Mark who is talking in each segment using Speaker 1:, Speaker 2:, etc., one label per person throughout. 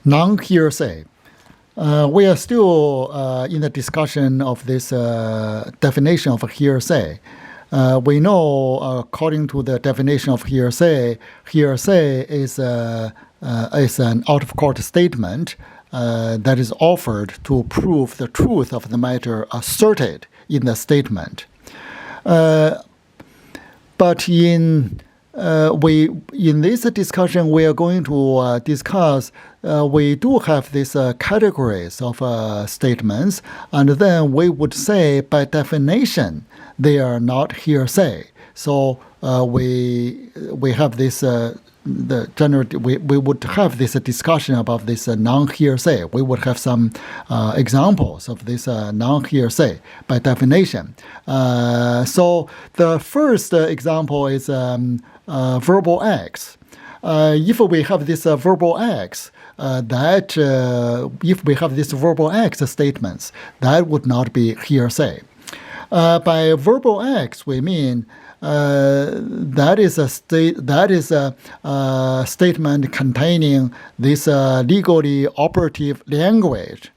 Speaker 1: Non-hearsay. We are still in the discussion of this definition of hearsay. We know, according to the definition of hearsay is an out-of-court statement that is offered to prove the truth of the matter asserted in the statement. But in this discussion, we are going to discuss. We do have these categories of statements, and then we would say, by definition, they are not hearsay. So we have this. We would have this discussion about this non-hearsay. We would have some examples of this non-hearsay by definition. So the first example is verbal acts. If we have this verbal acts, if we have these verbal acts statements, that would not be hearsay. By verbal acts, we mean that is a statement containing this legally operative language.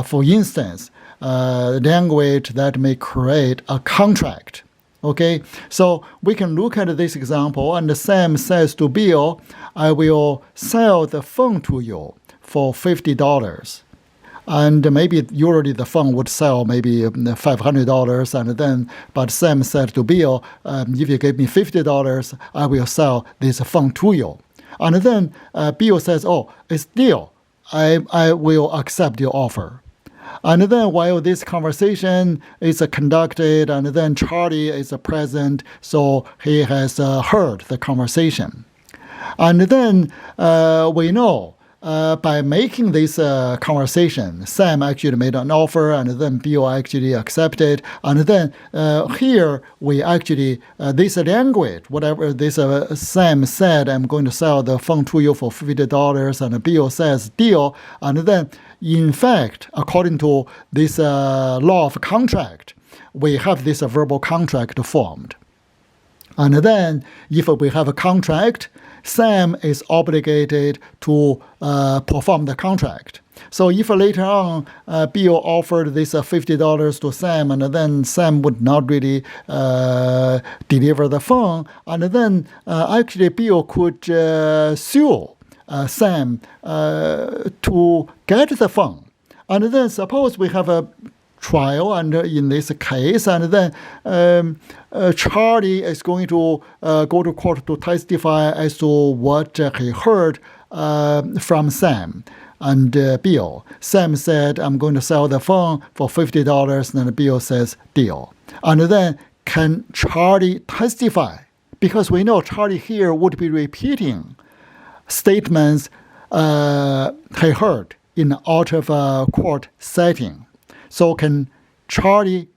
Speaker 1: For instance, language that may create a contract. Okay, so we can look at this example, and Sam says to Bill, "I will sell the phone to you for $50." And maybe usually the phone would sell maybe $500, and then, but Sam said to Bill, "If you give me $50, I will sell this phone to you." And then Bill says, "Oh, it's deal. I will accept your offer." And then while this conversation is conducted, and then Charlie is present, so he has heard the conversation. And then we know by making this conversation, Sam actually made an offer, and then Bill actually accepted. And then here we actually, this language, whatever this Sam said, "I'm going to sell the phone to you for $50, and Bill says, "Deal." And then, in fact, according to this law of contract, we have this verbal contract formed. And then, if we have a contract, Sam is obligated to perform the contract. So if later on Bill offered this $50 to Sam, and then Sam would not really deliver the phone, and then actually Bill could sue Sam to get the phone. And then suppose we have a trial, and in this case, and then Charlie is going to go to court to testify as to what he heard from Sam and Bill. Sam said, "I'm going to sell the phone for $50, and Bill says, "Deal." And then can Charlie testify? Because we know Charlie here would be repeating statements he heard in an out-of-court setting. So can Charlie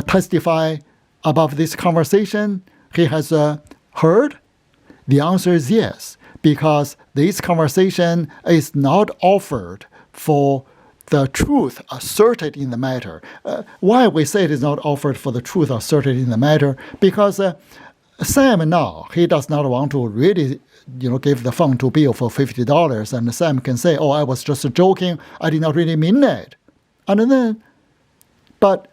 Speaker 1: testify about this conversation he has heard? The answer is yes, because this conversation is not offered for the truth asserted in the matter. Why we say it is not offered for the truth asserted in the matter? Because Sam now, he does not want to really give the phone to Bill for $50, and Sam can say, "Oh, I was just joking. I did not really mean it." And then, but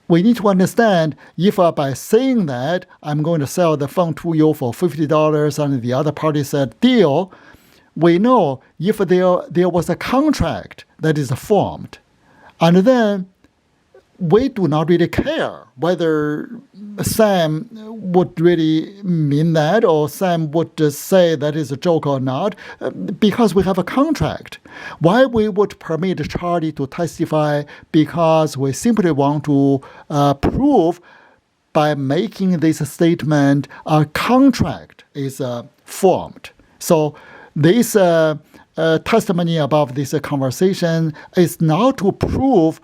Speaker 1: we need to understand, if by saying that, "I'm going to sell the phone to you for $50, and the other party said, "Deal," we know if there was a contract that is formed, and then we do not really care whether Sam would really mean that, or Sam would say that is a joke or not, because we have a contract. Why we would permit Charlie to testify? Because we simply want to prove by making this statement a contract is formed. So this testimony about this conversation is not to prove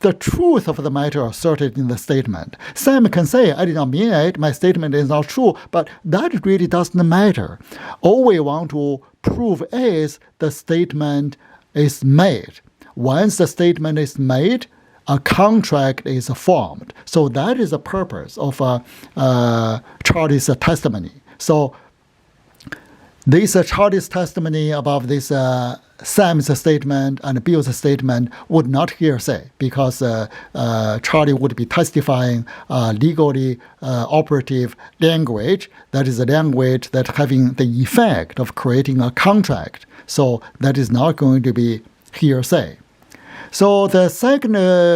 Speaker 1: the truth of the matter asserted in the statement. Sam can say, "I did not mean it, my statement is not true," but that really doesn't matter. All we want to prove is the statement is made. Once the statement is made, a contract is formed. So that is the purpose of Charlie's testimony. So this Charlie's testimony about this Sam's statement and Bill's statement would not hearsay because Charlie would be testifying legally operative language. That is a language that having the effect of creating a contract. So that is not going to be hearsay. So the second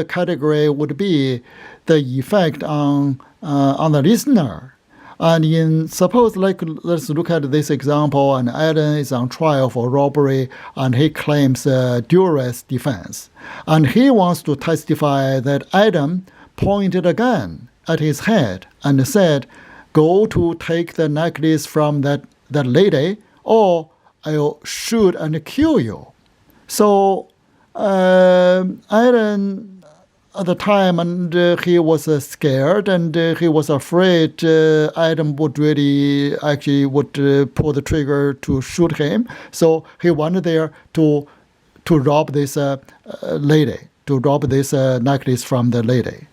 Speaker 1: category would be the effect on the listener. And suppose let's look at this example, and Adam is on trial for robbery, and he claims duress defense. And he wants to testify that Adam pointed a gun at his head and said, "Go to take the necklace from that lady, or I'll shoot and kill you." So Adam at the time, and he was scared, and he was afraid Adam would pull the trigger to shoot him. So he went there to rob this lady, to rob this necklace from the lady.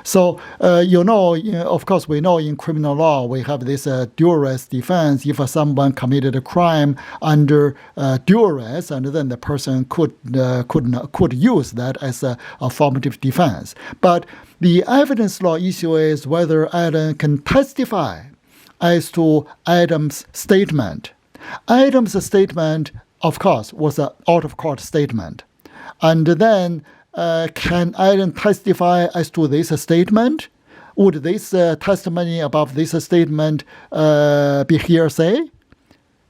Speaker 1: So, of course, we know in criminal law we have this duress defense. If someone committed a crime under duress, and then the person could use that as a affirmative defense. But the evidence law issue is whether Adam can testify as to Adam's statement. Adam's statement, of course, was an out-of-court statement. And then can Adam testify as to this statement? Would this testimony about this statement be hearsay?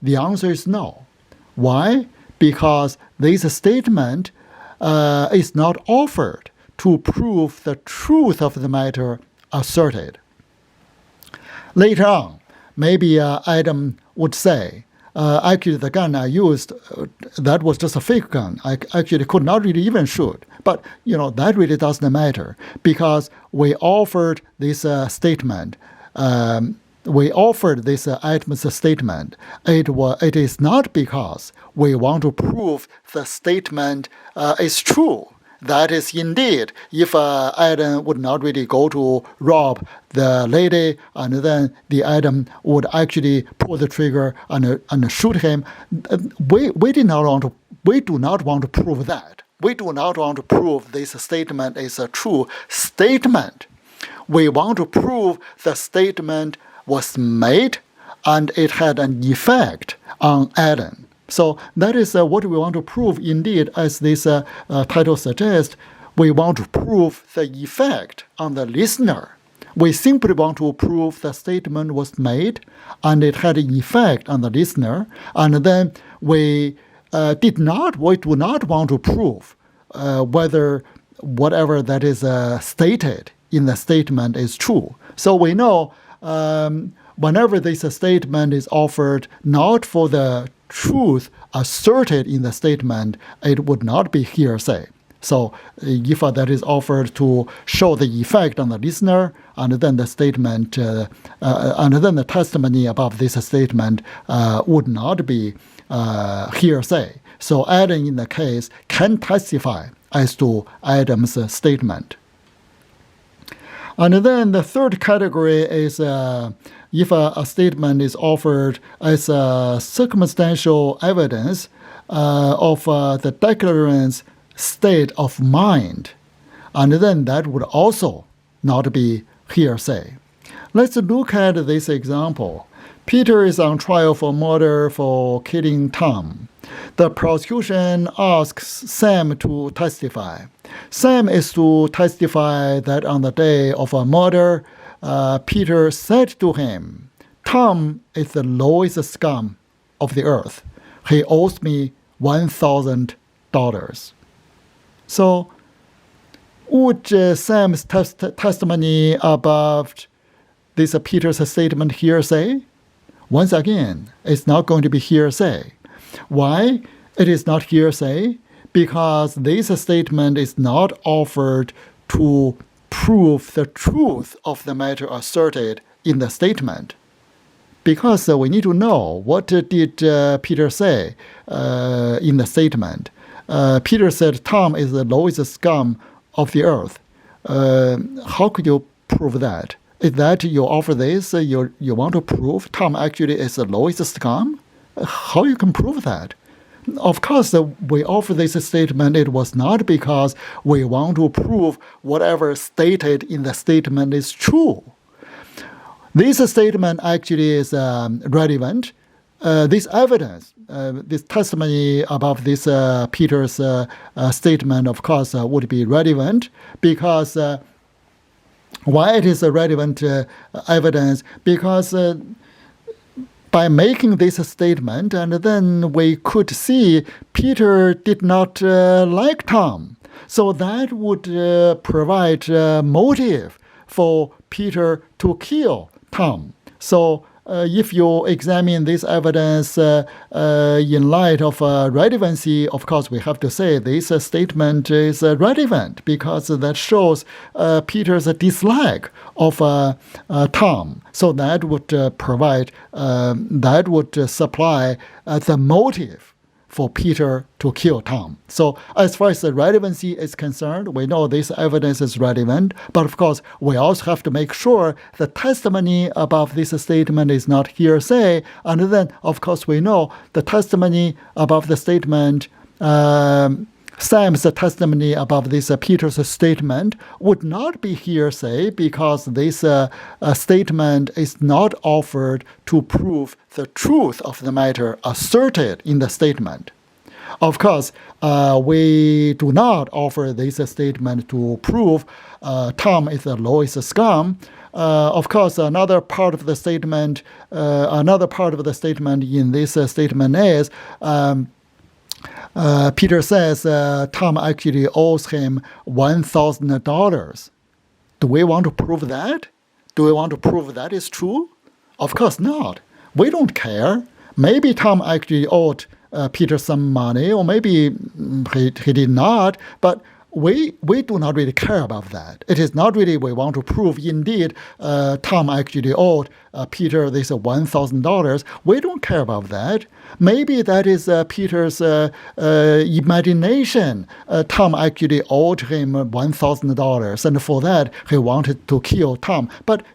Speaker 1: The answer is no. Why? Because this statement is not offered to prove the truth of the matter asserted. Later on, maybe Adam would say, actually, the gun I used, that was just a fake gun. I actually could not really even shoot. But, that really doesn't matter because we offered this statement. We offered this Adam's statement. It is not because we want to prove the statement is true. That is indeed, if Adam would not really go to rob the lady, and then the Adam would actually pull the trigger and shoot him, we do not want to prove that. We do not want to prove this statement is a true statement. We want to prove the statement was made and it had an effect on Adam. So that is what we want to prove. Indeed, as this title suggests, we want to prove the effect on the listener. We simply want to prove the statement was made and it had an effect on the listener. And then we do not want to prove whether whatever that is stated in the statement is true. So we know whenever this statement is offered not for the truth asserted in the statement, it would not be hearsay. So if that is offered to show the effect on the listener, and then the statement, and then the testimony about this statement would not be hearsay. So Adam in the case can testify as to Adam's statement. And then the third category is if a statement is offered as circumstantial evidence of the declarant's state of mind, and then that would also not be hearsay. Let's look at this example. Peter is on trial for murder for killing Tom. The prosecution asks Sam to testify. Sam is to testify that on the day of a murder, Peter said to him, "Tom is the lowest scum of the earth. He owes me $1,000. So, would Sam's testimony about this Peter's statement hearsay? Once again, it's not going to be hearsay. Why? It is not hearsay because this statement is not offered to prove the truth of the matter asserted in the statement. Because we need to know what did Peter say in the statement. Peter said Tom is the lowest scum of the earth. How could you prove that? Is that you offer this, you want to prove Tom actually is the lowest scum? How you can prove that? of course, we offer this statement. It was not because we want to prove whatever stated in the statement is true. This statement actually is relevant. This evidence, this testimony about this Peter's statement, of course, would be relevant because why it is a relevant evidence? Because by making this statement, and then we could see Peter did not like Tom. So that would provide motive for Peter to kill Tom. So if you examine this evidence in light of relevancy, of course, we have to say this statement is relevant because that shows Peter's dislike of Tom. So that would provide, that would supply the motive for Peter to kill Tom. So as far as the relevancy is concerned, we know this evidence is relevant, but of course, we also have to make sure the testimony about this statement is not hearsay. And then, of course, we know the testimony about the statement, Sam's testimony about this Peter's statement would not be hearsay because this statement is not offered to prove the truth of the matter asserted in the statement. Of course, we do not offer this statement to prove Tom is the lowest scum. Of course, another part of the statement in this statement is Peter says Tom actually owes him $1,000. Do we want to prove that? Do we want to prove that is true? Of course not. We don't care. Maybe Tom actually owed Peter some money, or maybe he did not, but we do not really care about that. It is not really we want to prove indeed Tom actually owed Peter this $1,000. We don't care about that. Maybe that is Peter's imagination. Tom actually owed him $1,000, and for that he wanted to kill Tom. But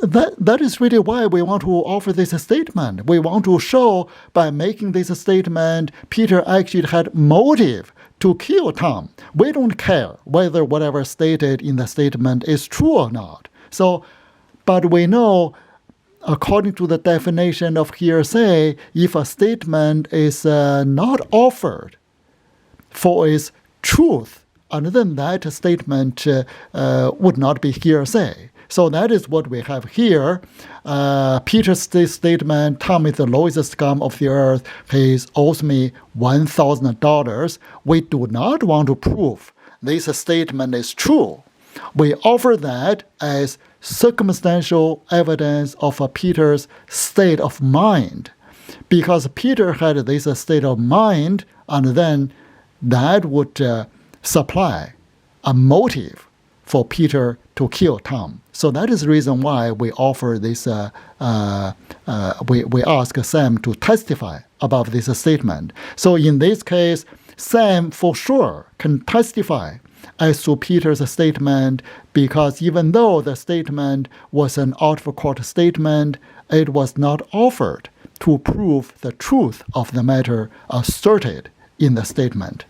Speaker 1: that is really why we want to offer this statement. We want to show by making this statement, Peter actually had motive to kill Tom. We don't care whether whatever stated in the statement is true or not. So, but we know, according to the definition of hearsay, if a statement is not offered for its truth, and then that statement would not be hearsay. So that is what we have here. Peter's statement, Tom is the lowest scum of the earth. He owes me $1,000. We do not want to prove this statement is true. We offer that as circumstantial evidence of Peter's state of mind. Because Peter had this state of mind, and then that would supply a motive for Peter to kill Tom. So that is the reason why we offer this, we ask Sam to testify about this statement. So in this case, Sam for sure can testify as to Peter's statement, because even though the statement was an out-of-court statement, it was not offered to prove the truth of the matter asserted in the statement.